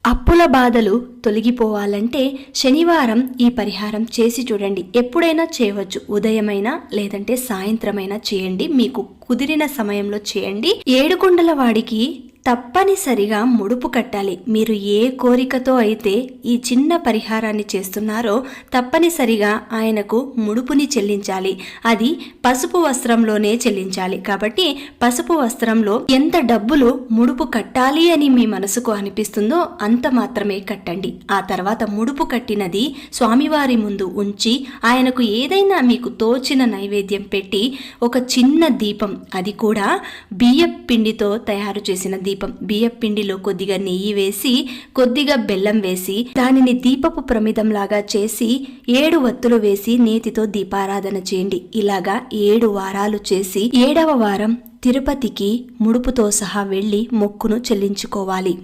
అప్పుల బాధలు తొలగిపోవాలంటే శనివారం ఈ పరిహారం చేసి చూడండి. ఎప్పుడైనా చేయవచ్చు, ఉదయమైనా లేదంటే సాయంత్రమైనా చేయండి, మీకు కుదిరిన సమయంలో చేయండి. ఏడుకొండల వాడికి తప్పనిసరిగా ముడుపు కట్టాలి. మీరు ఏ కోరికతో అయితే ఈ చిన్న పరిహారాన్ని చేస్తున్నారో తప్పనిసరిగా ఆయనకు ముడుపుని చెల్లించాలి. అది పసుపు వస్త్రంలోనే చెల్లించాలి. కాబట్టి పసుపు వస్త్రంలో ఎంత డబ్బులు ముడుపు కట్టాలి అని మీ మనసుకు అనిపిస్తుందో అంత మాత్రమే కట్టండి. ఆ తర్వాత ముడుపు కట్టినది స్వామివారి ముందు ఉంచి ఆయనకు ఏదైనా మీకు తోచిన నైవేద్యం పెట్టి ఒక చిన్న దీపం, అది కూడా బియ్యం పిండితో తయారు చేసిన దీపం, బియ్యం పిండిలో కొద్దిగా నెయ్యి వేసి కొద్దిగా బెల్లం వేసి దానిని దీపపు ప్రమిదంలాగా చేసి 7 వత్తులు వేసి నేతితో దీపారాధన చేయండి. ఇలాగా 7 వారాలు చేసి 7వ వారం తిరుపతికి ముడుపుతో సహా వెళ్లి మొక్కును చెల్లించుకోవాలి.